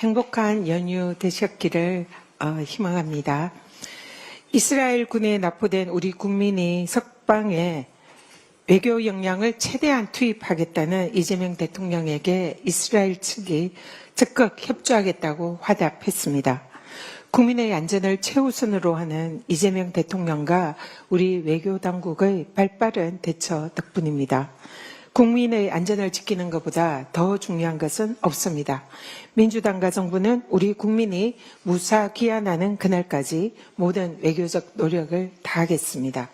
행복한 연휴 되셨기를 희망합니다. 이스라엘 군에 납포된 우리 국민이 석방에 외교 역량을 최대한 투입하겠다는 이재명 대통령에게 이스라엘 측이 적극 협조하겠다고 화답했습니다. 국민의 안전을 최우선으로 하는 이재명 대통령과 우리 외교당국의 발빠른 대처 덕분입니다. 국민의 안전을 지키는 것보다 더 중요한 것은 없습니다. 민주당과 정부는 우리 국민이 무사 귀환하는 그날까지 모든 외교적 노력을 다하겠습니다.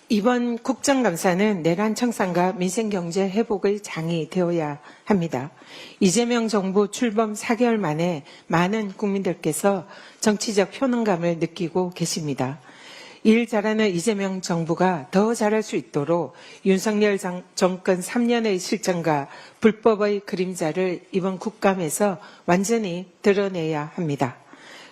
이번 국정감사는 내란 청산과 민생경제 회복의 장이 되어야 합니다. 이재명 정부 출범 4개월 만에 많은 국민들께서 정치적 효능감을 느끼고 계십니다. 일 잘하는 이재명 정부가 더 잘할 수 있도록 윤석열 정권 3년의 실정과 불법의 그림자를 이번 국감에서 완전히 드러내야 합니다.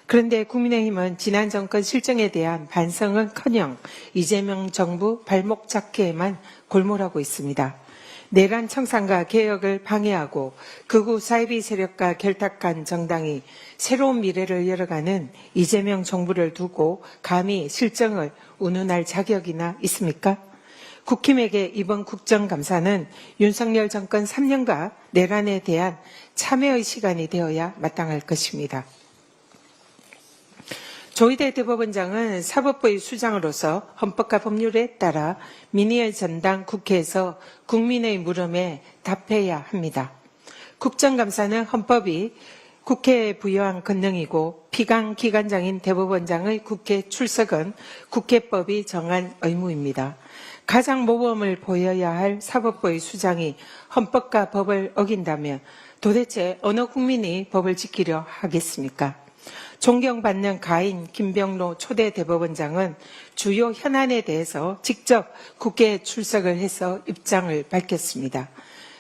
그런데 국민의힘은 지난 정권 실정에 대한 반성은커녕 이재명 정부 발목 잡기에만 골몰하고 있습니다. 내란 청산과 개혁을 방해하고 극우 사이비 세력과 결탁한 정당이 새로운 미래를 열어가는 이재명 정부를 두고 감히 실정을 운운할 자격이나 있습니까? 국힘에게 이번 국정감사는 윤석열 정권 3년과 내란에 대한 참여의 시간이 되어야 마땅할 것입니다. 조희대 대법원장은 사법부의 수장으로서 헌법과 법률에 따라 민의의 전당 국회에서 국민의 물음에 답해야 합니다. 국정감사는 헌법이 국회에 부여한 권능이고 피감기관장인 대법원장의 국회 출석은 국회법이 정한 의무입니다. 가장 모범을 보여야 할 사법부의 수장이 헌법과 법을 어긴다면 도대체 어느 국민이 법을 지키려 하겠습니까? 존경받는 가인 김병로 초대 대법원장은 주요 현안에 대해서 직접 국회에 출석을 해서 입장을 밝혔습니다.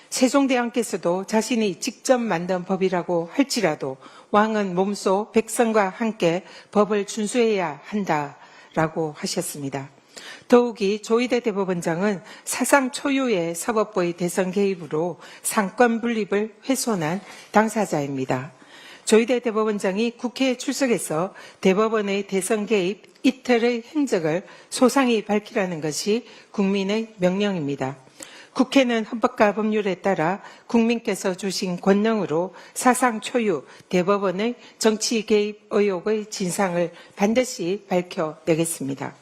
세종대왕께서도 자신이 직접 만든 법이라고 할지라도 왕은 몸소 백성과 함께 법을 준수해야 한다라고 하셨습니다. 더욱이 조희대 대법원장은 사상 초유의 사법부의 대선 개입으로 상권 분립을 훼손한 당사자입니다. 조희대 대법원장이 국회에 출석해서 대법원의 대선 개입 이틀의 행적을 소상히 밝히라는 것이 국민의 명령입니다. 국회는 헌법과 법률에 따라 국민께서 주신 권능으로 사상 초유 대법원의 정치 개입 의혹의 진상을 반드시 밝혀내겠습니다.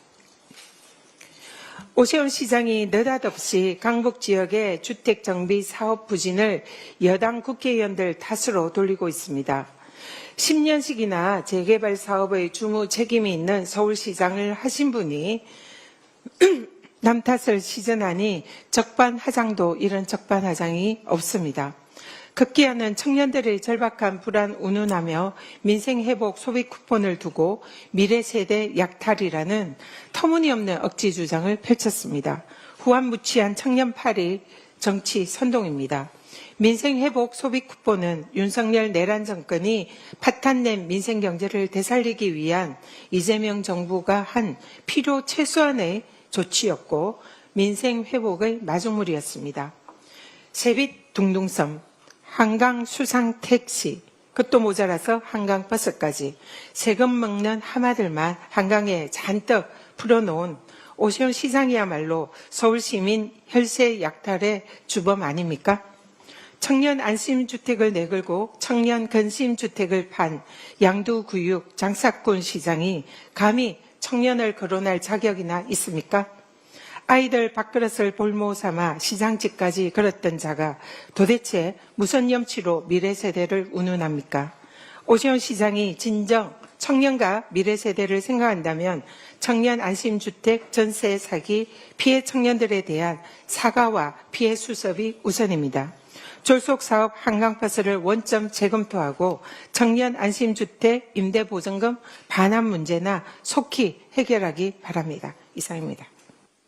오세훈 시장이 느닷없이 강북 지역의 주택 정비 사업 부진을 여당 국회의원들 탓으로 돌리고 있습니다. 10년씩이나 재개발 사업의 주무 책임이 있는 서울시장을 하신 분이 남 탓을 시전하니 적반하장도 이런 적반하장이 없습니다. 급기야는 청년들의 절박한 불안 운운하며 민생회복 소비 쿠폰을 두고 미래세대 약탈이라는 터무니없는 억지 주장을 펼쳤습니다. 후한무치한 청년팔이 정치 선동입니다. 민생회복 소비 쿠폰은 윤석열 내란 정권이 파탄낸 민생경제를 되살리기 위한 이재명 정부가 한 필요 최소한의 조치였고 민생회복의 마중물이었습니다. 세빛 둥둥섬, 한강 수상 택시, 그것도 모자라서 한강버스까지 세금 먹는 하마들만 한강에 잔뜩 풀어놓은 오세훈 시장이야말로 서울시민 혈세 약탈의 주범 아닙니까? 청년 안심주택을 내걸고 청년 근심주택을 판 양두구육 장사꾼 시장이 감히 청년을 거론할 자격이나 있습니까? 아이들 밥그릇을 볼모 삼아 시장집까지 걸었던 자가 도대체 무슨 염치로 미래세대를 운운합니까? 오세훈 시장이 진정 청년과 미래세대를 생각한다면 청년 안심주택 전세 사기 피해 청년들에 대한 사과와 피해 수습이 우선입니다. 졸속사업 한강버스를 원점 재검토하고 청년 안심주택 임대보증금 반환 문제나 속히 해결하기 바랍니다. 이상입니다.